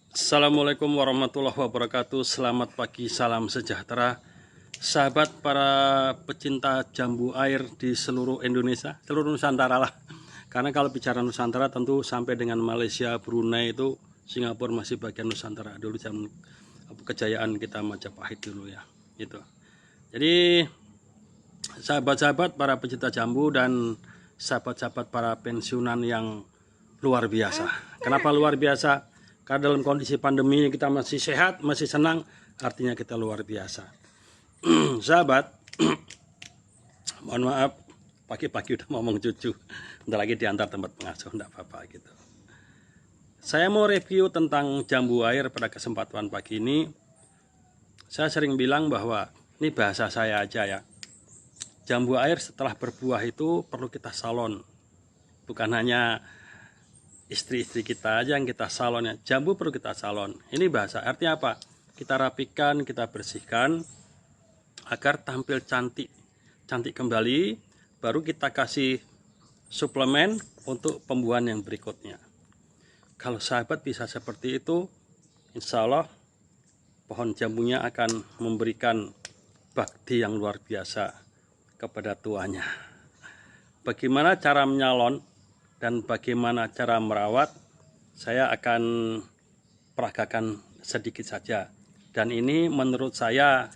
Assalamualaikum warahmatullahi wabarakatuh. Selamat pagi, salam sejahtera sahabat para pecinta jambu air di seluruh Indonesia, seluruh Nusantara lah. Karena kalau bicara Nusantara tentu sampai dengan Malaysia, Brunei, itu Singapura masih bagian Nusantara. Dulu zaman kejayaan kita Majapahit dulu ya, gitu. Jadi sahabat-sahabat para pecinta jambu dan sahabat-sahabat para pensiunan yang luar biasa. Kenapa luar biasa? Karena dalam kondisi pandemi ini kita masih sehat, masih senang, artinya kita luar biasa. Sahabat, mohon maaf, pagi-pagi udah ngomong cucu, bentar lagi diantar tempat pengasuh, enggak apa-apa gitu. Saya mau review tentang jambu air pada kesempatan pagi ini. Saya sering bilang bahwa, ini bahasa saya aja ya, jambu air setelah berbuah itu perlu kita salon. Bukan hanya istri-istri kita aja yang kita salon ya, jambu perlu kita salon. Ini bahasa, artinya apa? Kita rapikan, kita bersihkan agar tampil cantik kembali, baru kita kasih suplemen untuk pembuahan yang berikutnya. Kalau sahabat bisa seperti itu, insya Allah pohon jambunya akan memberikan bakti yang luar biasa kepada tuannya. Bagaimana cara menyalon dan bagaimana cara merawat, saya akan peragakan sedikit saja. Dan ini menurut saya,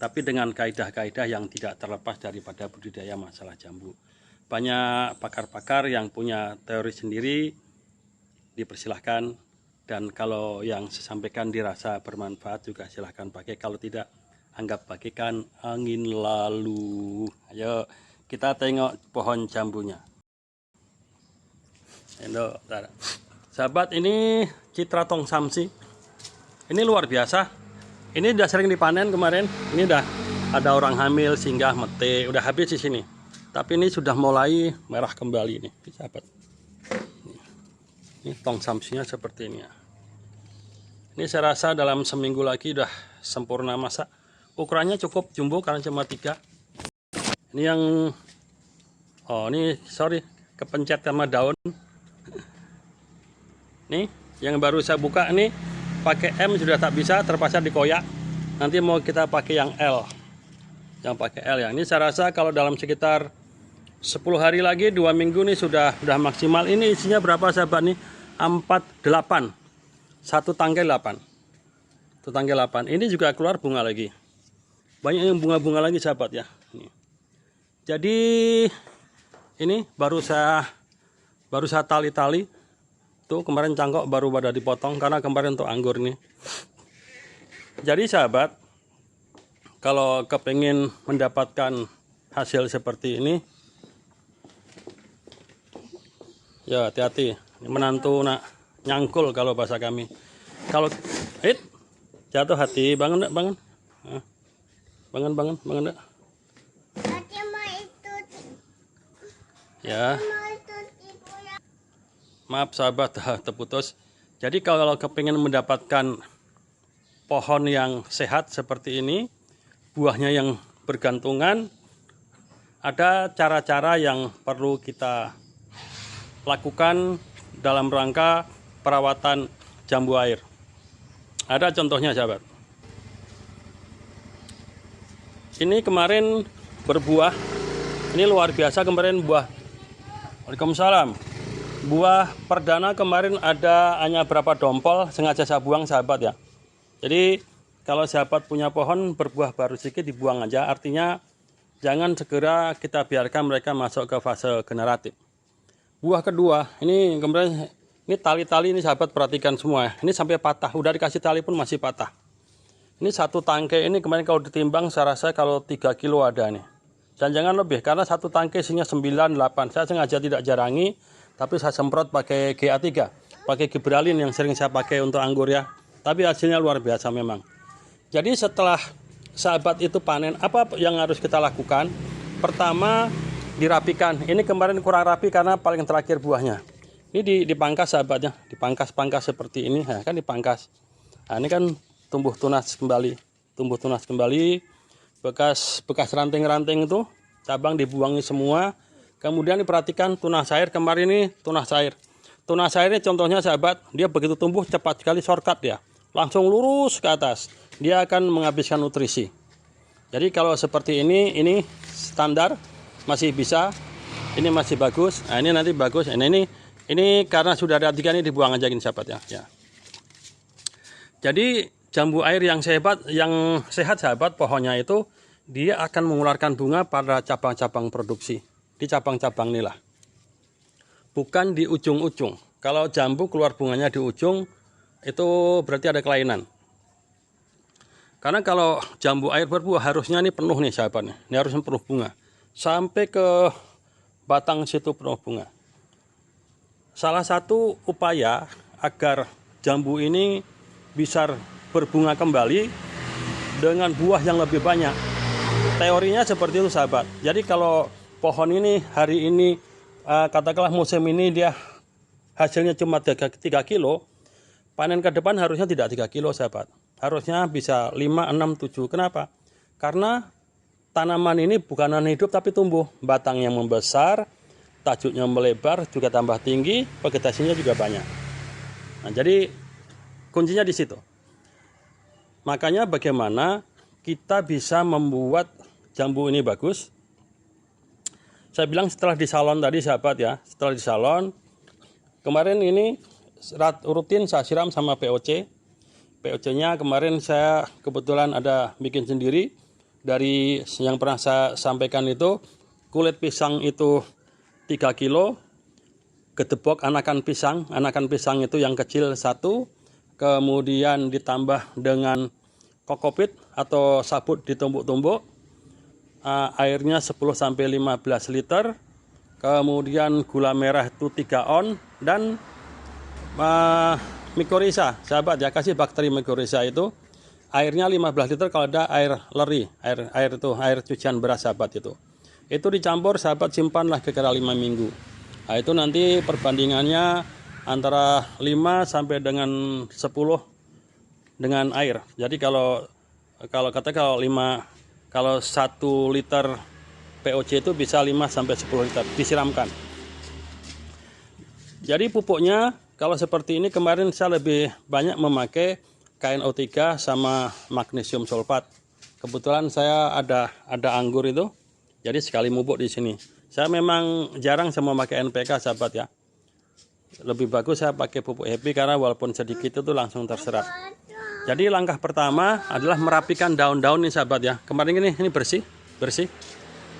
tapi dengan kaidah-kaidah yang tidak terlepas daripada budidaya masalah jambu. Banyak pakar-pakar yang punya teori sendiri, dipersilahkan. Dan kalau yang saya sampaikan dirasa bermanfaat juga silahkan pakai. Kalau tidak, anggap bagaikan angin lalu. Ayo kita tengok pohon jambunya. Sahabat, ini Citra Tong Samsi. Ini luar biasa. Ini udah sering dipanen kemarin. Ini udah ada orang hamil singgah mete, udah habis di sini. Tapi ini sudah mulai merah kembali nih, sahabat. Ini Tong Samsinya seperti ini ya. Ini saya rasa dalam seminggu lagi udah sempurna masak. Ukurannya cukup jumbo karena cuma 3. Ini yang ini sorry kepencet sama daun. Nih, yang baru saya buka nih pakai M sudah tak bisa, terpaksa dikoyak. Nanti mau kita pakai yang L. Yang pakai L ya. Ini saya rasa kalau dalam sekitar 10 hari lagi, 2 minggu nih sudah maksimal. Ini isinya berapa sahabat nih? 8. Satu tangkai 8. Satu tangkai 8. Ini juga keluar bunga lagi. Banyak yang bunga-bunga lagi sahabat ya. Ini. Jadi ini baru saya tali-tali. Tuh kemarin cangkok baru pada dipotong karena kemarin untuk anggur nih. Jadi sahabat, kalau kepingin mendapatkan hasil seperti ini, ya hati-hati. Menantu nak nyangkul kalau bahasa kami. Kalau jatuh hati, bangun. Bangun enggak? Ya. Maaf sahabat, terputus. Jadi kalau kepingin mendapatkan pohon yang sehat seperti ini, buahnya yang bergantungan, ada cara-cara yang perlu kita lakukan dalam rangka perawatan jambu air. Ada contohnya sahabat. Ini kemarin berbuah. Ini luar biasa kemarin buah. Waalaikumsalam. Buah perdana kemarin ada hanya berapa dompol, sengaja saya buang sahabat ya. Jadi kalau sahabat punya pohon berbuah baru sedikit dibuang aja, artinya jangan segera kita biarkan mereka masuk ke fase generatif. Buah kedua, ini kemarin ini tali-tali ini sahabat perhatikan semua ya. Ini sampai patah, udah dikasih tali pun masih patah. Ini satu tangkai ini kemarin kalau ditimbang saya rasa kalau 3 kilo ada nih. Dan jangan lebih karena satu tangkai isinya 9, 8. Saya sengaja tidak jarangi. Tapi saya semprot pakai GA3, pakai Gibralin yang sering saya pakai untuk anggur ya. Tapi hasilnya luar biasa memang. Jadi setelah sahabat itu panen, apa yang harus kita lakukan? Pertama, dirapikan. Ini kemarin kurang rapi karena paling terakhir buahnya. Ini dipangkas sahabatnya, dipangkas seperti ini, nah, kan dipangkas. Nah, ini kan tumbuh tunas kembali, bekas ranting-ranting itu, cabang dibuangi semua. Kemudian diperhatikan tunas air, kemarin ini tunas air. Tunas air ini contohnya sahabat, dia begitu tumbuh cepat sekali, shortcut dia. Langsung lurus ke atas. Dia akan menghabiskan nutrisi. Jadi kalau seperti ini standar, masih bisa. Ini masih bagus. Nah, ini nanti bagus. Nah, ini karena sudah ada 3 ini dibuang aja ini sahabat ya. Jadi jambu air yang sehat sahabat, pohonnya itu dia akan mengeluarkan bunga pada cabang-cabang produksi. Di cabang-cabang inilah. Bukan di ujung-ujung. Kalau jambu keluar bunganya di ujung, itu berarti ada kelainan. Karena kalau jambu air berbuah harusnya ini penuh nih sahabat. Ini harusnya penuh bunga. Sampai ke batang situ penuh bunga. Salah satu upaya agar jambu ini bisa berbunga kembali dengan buah yang lebih banyak. Teorinya seperti itu sahabat. Jadi kalau pohon ini hari ini katakanlah musim ini dia hasilnya cuma 3 kilo, panen ke depan harusnya tidak 3 kilo sahabat. Harusnya bisa 5, 6, 7. Kenapa? Karena tanaman ini bukan hidup tapi tumbuh. Batangnya membesar, tajuknya melebar, juga tambah tinggi, vegetasinya juga banyak. Nah, jadi kuncinya di situ. Makanya bagaimana kita bisa membuat jambu ini bagus. Saya bilang setelah di salon tadi sahabat ya, setelah di salon kemarin ini rutin saya siram sama POC. POC-nya kemarin saya kebetulan ada bikin sendiri dari yang pernah saya sampaikan itu. Kulit pisang itu 3 kilo, gedebok anakan pisang itu yang kecil 1, kemudian ditambah dengan kokopit atau sabut ditumbuk-tumbuk. Airnya 10-15 liter, kemudian gula merah itu 3 on, dan mycorrhiza sahabat ya, kasih bakteri mycorrhiza itu airnya 15 liter kalau ada air leri, air cucian beras sahabat itu dicampur sahabat, simpanlah kira-kira 5 minggu. Nah, itu nanti perbandingannya antara 5 sampai dengan 10 dengan air. Jadi kalau 1 liter POC itu bisa 5 sampai 10 liter disiramkan. Jadi pupuknya kalau seperti ini, kemarin saya lebih banyak memakai KNO3 sama magnesium sulfat. Kebetulan saya ada anggur itu, jadi sekali mubuk di sini. Saya memang jarang sama pakai NPK sahabat ya. Lebih bagus saya pakai pupuk happy karena walaupun sedikit itu langsung terserap. Jadi langkah pertama adalah merapikan daun-daun nih sahabat ya. Kemarin ini bersih.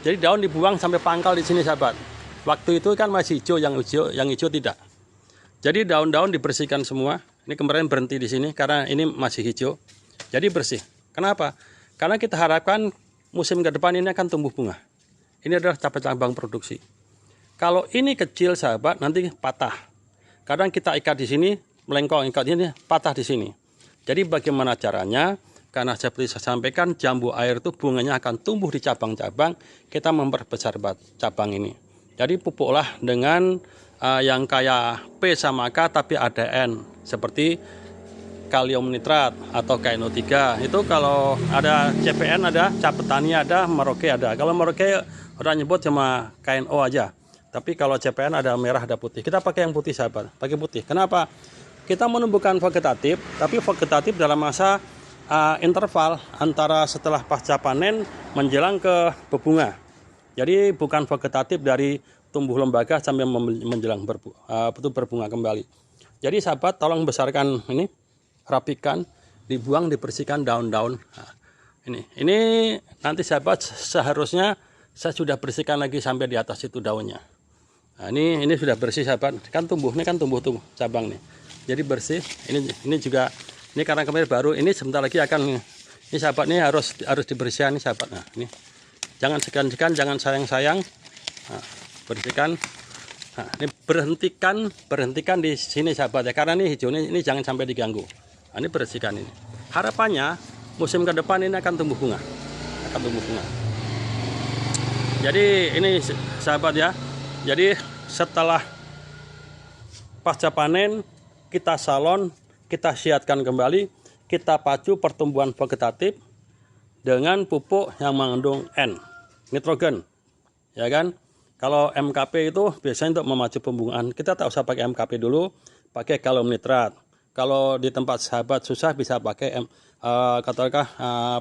Jadi daun dibuang sampai pangkal di sini sahabat. Waktu itu kan masih hijau, yang hijau tidak. Jadi daun-daun dibersihkan semua. Ini kemarin berhenti di sini karena ini masih hijau. Jadi bersih. Kenapa? Karena kita harapkan musim ke depan ini akan tumbuh bunga. Ini adalah cabang-cabang produksi. Kalau ini kecil sahabat, nanti patah. Kadang kita ikat di sini, melengkong, ikat ini patah di sini. Jadi bagaimana caranya? Karena seperti saya sampaikan, jambu air itu bunganya akan tumbuh di cabang-cabang. Kita memperbesar cabang ini. Jadi pupuklah dengan yang kayak P sama K tapi ada N. Seperti kalium nitrat atau KNO3. Itu kalau ada CPN ada, Cap Petani ada, Merauke ada. Kalau Merauke orang nyebut cuma KNO aja. Tapi kalau CPN ada merah ada putih. Kita pakai yang putih sahabat. Pakai putih. Kenapa? Kita menumbuhkan vegetatif, tapi vegetatif dalam masa interval antara setelah pasca panen menjelang ke berbunga. Jadi bukan vegetatif dari tumbuh lembaga sampai menjelang berbunga kembali. Jadi sahabat tolong besarkan ini, rapikan, dibuang, dibersihkan daun-daun. Nah, ini nanti sahabat seharusnya saya sudah bersihkan lagi sampai di atas itu daunnya. Nah, ini sudah bersih sahabat, kan tumbuh, ini kan tumbuh cabang nih. Jadi bersih. Ini juga ini karena kemarin baru, ini sebentar lagi akan ini sahabat, ini harus dibersihkan nih sahabat. Nah, ini jangan segan-segan, jangan sayang-sayang. Nah, bersihkan. Nah, ini berhentikan di sini sahabat ya, karena ini hijau ini jangan sampai diganggu. Nah, ini bersihkan ini. Harapannya musim ke depan ini akan tumbuh bunga. Jadi ini sahabat ya. Jadi setelah pasca panen kita salon, kita siatkan kembali, kita pacu pertumbuhan vegetatif dengan pupuk yang mengandung N, nitrogen, ya kan? Kalau MKP itu biasanya untuk memacu pembungaan. Kita tak usah pakai MKP dulu, pakai kalium nitrat. Kalau di tempat sahabat susah bisa pakai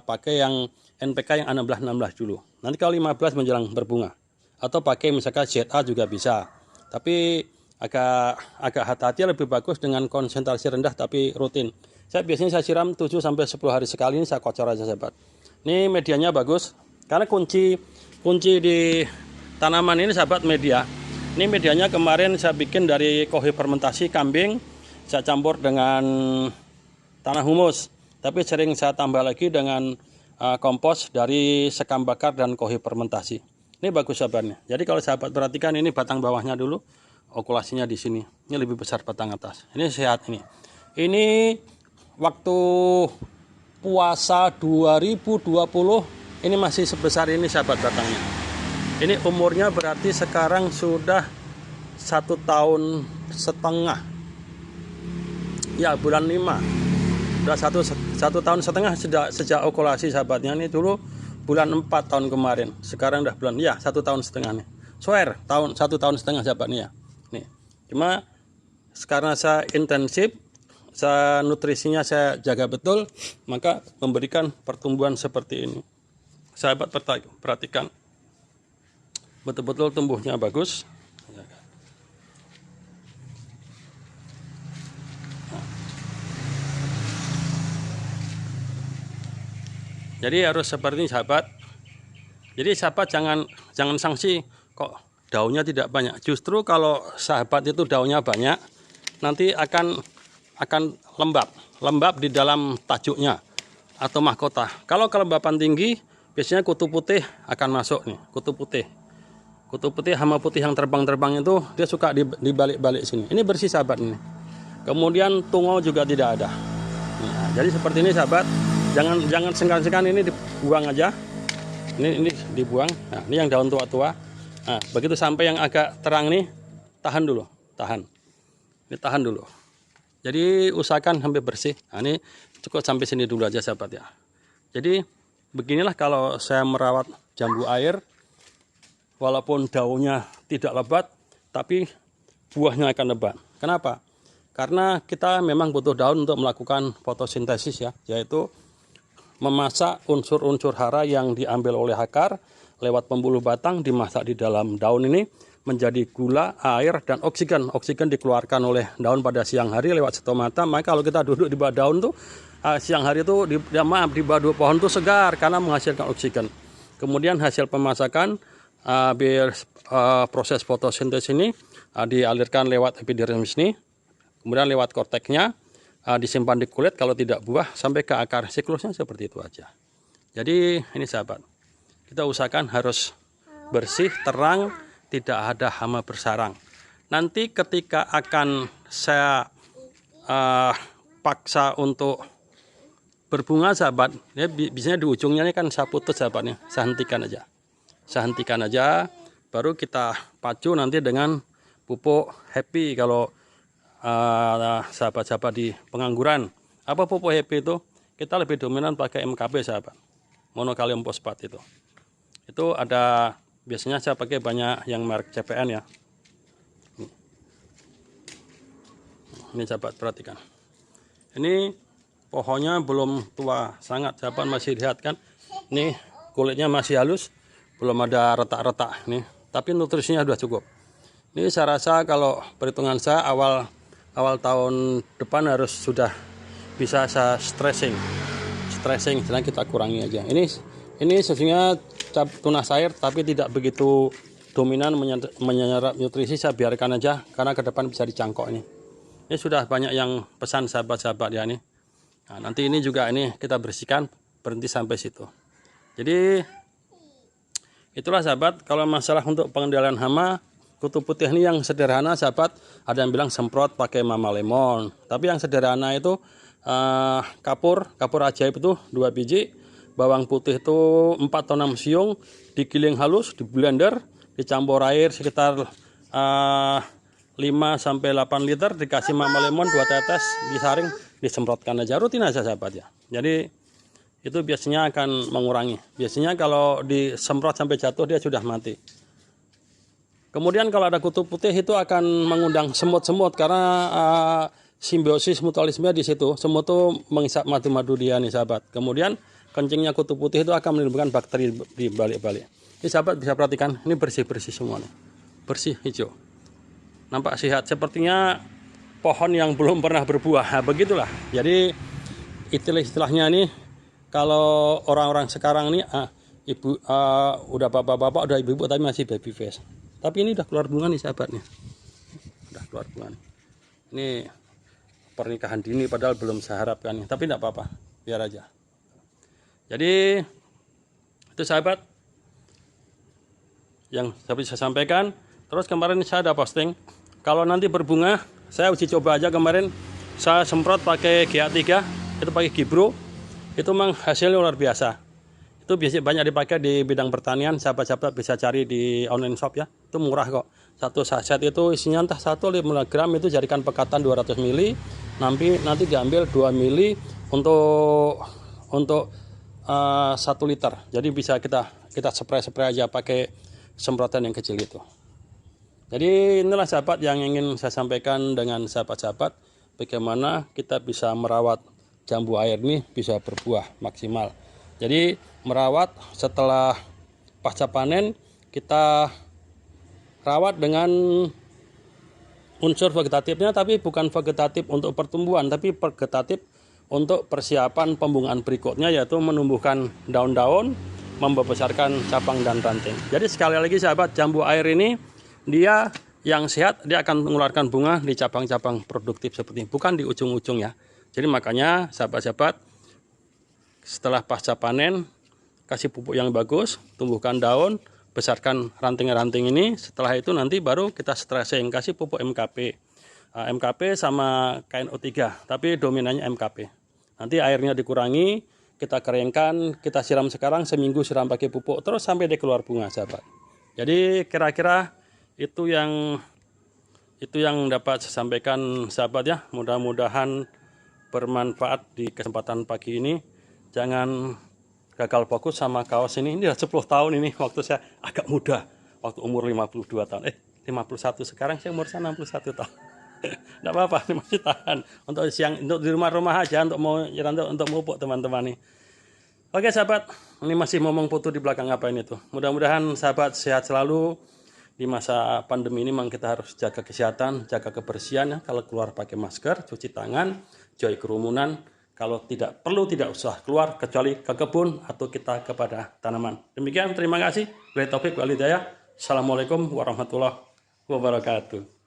pakai yang NPK yang 16-16 dulu. Nanti kalau 15 menjelang berbunga. Atau pakai misalkan ZA juga bisa. Tapi agak hati-hati, lebih bagus dengan konsentrasi rendah tapi rutin. Biasanya saya siram 7-10 hari sekali, ini saya kocor aja sahabat. Ini medianya bagus. Karena kunci di tanaman ini sahabat media. Ini medianya kemarin saya bikin dari kohi fermentasi kambing, saya campur dengan tanah humus. Tapi sering saya tambah lagi dengan kompos dari sekam bakar dan kohi fermentasi. Ini bagus sahabatnya. Jadi kalau sahabat perhatikan ini batang bawahnya dulu, okulasinya di sini. Ini lebih besar batang atas. Ini sehat ini. Ini waktu puasa 2020 ini masih sebesar ini sahabat batangnya. Ini umurnya berarti sekarang sudah 1 tahun setengah. Ya, bulan 5. Sudah satu tahun setengah sejak okulasi sahabatnya. Ini dulu bulan 4 tahun kemarin. Sekarang udah bulan, ya 1 tahun setengah nih. Swear, 1 tahun setengah sahabatnya ya. Nih. Cuma karena saya intensif, nutrisinya saya jaga betul, maka memberikan pertumbuhan seperti ini. Sahabat perhatikan, betul-betul tumbuhnya bagus. Jadi harus seperti ini sahabat. Jadi sahabat jangan sanksi kok daunnya tidak banyak. Justru kalau sahabat itu daunnya banyak, nanti akan lembab di dalam tajuknya atau mahkota. Kalau kelembapan tinggi, biasanya kutu putih akan masuk nih, kutu putih, hama putih yang terbang-terbang itu dia suka di balik-balik sini. Ini bersih sahabat ini. Kemudian tungau juga tidak ada. Nah, jadi seperti ini sahabat. Jangan sengkan-sengkan, ini dibuang aja. Ini dibuang. Nah, ini yang daun tua-tua. Nah, begitu sampai yang agak terang nih, tahan dulu, tahan. Ini tahan dulu. Jadi usahakan sampai bersih. Nah, ini cukup sampai sini dulu aja sahabat ya. Jadi beginilah kalau saya merawat jambu air, walaupun daunnya tidak lebat, tapi buahnya akan lebat. Kenapa? Karena kita memang butuh daun untuk melakukan fotosintesis ya, yaitu memasak unsur-unsur hara yang diambil oleh akar lewat pembuluh batang, dimasak di dalam daun ini menjadi gula, air, dan oksigen. Oksigen dikeluarkan oleh daun pada siang hari lewat stomata. Maka kalau kita duduk di bawah daun tuh siang hari itu di bawah pohon tuh segar karena menghasilkan oksigen. Kemudian hasil pemasakan proses fotosintesis ini dialirkan lewat epidermis ini, kemudian lewat korteksnya disimpan di kulit, kalau tidak buah sampai ke akar. Siklusnya seperti itu aja. Jadi ini sahabat, kita usahakan harus bersih, terang, tidak ada hama bersarang. Nanti ketika akan saya paksa untuk berbunga sahabat, ya biasanya di ujungnya ini kan saya putus sahabatnya, saya hentikan aja, baru kita pacu nanti dengan pupuk happy. Kalau sahabat-sahabat di pengangguran, apa pupuk happy itu? Kita lebih dominan pakai MKP sahabat, monokalium fosfat itu ada, biasanya saya pakai banyak yang merek CPN ya. Ini sahabat perhatikan, ini pohonnya belum tua sangat sahabat, masih lihat kan, ini kulitnya masih halus, belum ada retak-retak nih, tapi nutrisinya sudah cukup. Ini saya rasa kalau perhitungan saya awal tahun depan harus sudah bisa saya stressing, sedang kita kurangi aja. Ini sesungguhnya tunas air tapi tidak begitu dominan menyerap nutrisi, saya biarkan aja karena ke depan bisa dicangkok ini. Ini sudah banyak yang pesan sahabat-sahabat ya ini. Nah, nanti ini juga ini kita bersihkan, berhenti sampai situ. Jadi itulah sahabat, kalau masalah untuk pengendalian hama, kutu putih ini yang sederhana sahabat, ada yang bilang semprot pakai mama lemon, tapi yang sederhana itu kapur ajaib itu 2 biji, bawang putih itu 4 atau 6 siung, digiling halus, di blender, dicampur air sekitar 5-8 liter, dikasih mama lemon 2 tetes, disaring, disemprotkan aja, rutin aja sahabat ya. Jadi itu biasanya akan mengurangi. Biasanya kalau disemprot sampai jatuh dia sudah mati. Kemudian kalau ada kutu putih itu akan mengundang semut-semut karena simbiosis mutualisme di situ. Semut itu menghisap madu-madu dia nih sahabat. Kemudian kencingnya kutu putih itu akan menimbulkan bakteri di balik-balik. Ini sahabat bisa perhatikan, ini bersih-bersih semua nih. Bersih hijau. Nampak sehat, sepertinya pohon yang belum pernah berbuah. Nah, begitulah. Jadi istilahnya nih, kalau orang-orang sekarang nih ibu udah bapak-bapak, udah ibu-ibu tapi masih baby face. Tapi ini udah keluar bunga nih sahabat nih. Udah keluar bunga nih. Ini pernikahan dini padahal belum saya harapkan nih, tapi tidak apa-apa, biar aja. Jadi itu sahabat yang saya bisa sampaikan. Terus kemarin saya ada posting, kalau nanti berbunga, saya uji coba aja kemarin, saya semprot pakai GA3, itu pakai Gibro, itu memang hasilnya luar biasa. Itu biasanya banyak dipakai di bidang pertanian, sahabat-sahabat bisa cari di online shop ya, itu murah kok. Satu saset itu isinya entah 1 5 gram, itu jadikan pekatan 200 ml, nanti diambil 2 ml untuk 1 liter. Jadi bisa kita spray aja pakai semprotan yang kecil itu. Jadi inilah sahabat yang ingin saya sampaikan dengan sahabat-sahabat, bagaimana kita bisa merawat jambu air ini bisa berbuah maksimal. Jadi merawat setelah pasca panen, kita rawat dengan unsur vegetatifnya, tapi bukan vegetatif untuk pertumbuhan, tapi vegetatif untuk persiapan pembungaan berikutnya, yaitu menumbuhkan daun-daun, membesarkan cabang dan ranting. Jadi sekali lagi sahabat, jambu air ini dia yang sehat, dia akan mengeluarkan bunga di cabang-cabang produktif seperti ini, bukan di ujung-ujung ya. Jadi makanya sahabat-sahabat, setelah pasca panen, kasih pupuk yang bagus, tumbuhkan daun, besarkan ranting-ranting ini. Setelah itu nanti baru kita stressing, kasih pupuk MKP. MKP sama KNO3, tapi dominannya MKP. Nanti airnya dikurangi, kita keringkan, kita siram sekarang, seminggu siram pakai pupuk, terus sampai dia keluar bunga sahabat. Jadi kira-kira itu yang dapat saya sampaikan sahabat ya. Mudah-mudahan bermanfaat di kesempatan pagi ini. Jangan gagal fokus sama kaos ini. Ini udah 10 tahun ini, waktu saya agak muda, waktu umur 52 tahun. 51 sekarang saya umur 61 tahun. Tidak apa-apa, masih tahan. Untuk siang, untuk di rumah-rumah aja, untuk mupuk teman-teman nih. Oke sahabat, ini masih ngomong foto di belakang apa ini tuh. Mudah-mudahan sahabat sehat selalu. Di masa pandemi ini memang kita harus jaga kesehatan, jaga kebersihan ya. Kalau keluar pakai masker, cuci tangan, jauhi kerumunan. Kalau tidak perlu, tidak usah keluar kecuali ke kebun atau kita kepada tanaman. Demikian, terima kasih. Wabillahi taufiq wal hidayah. Assalamualaikum warahmatullahi wabarakatuh.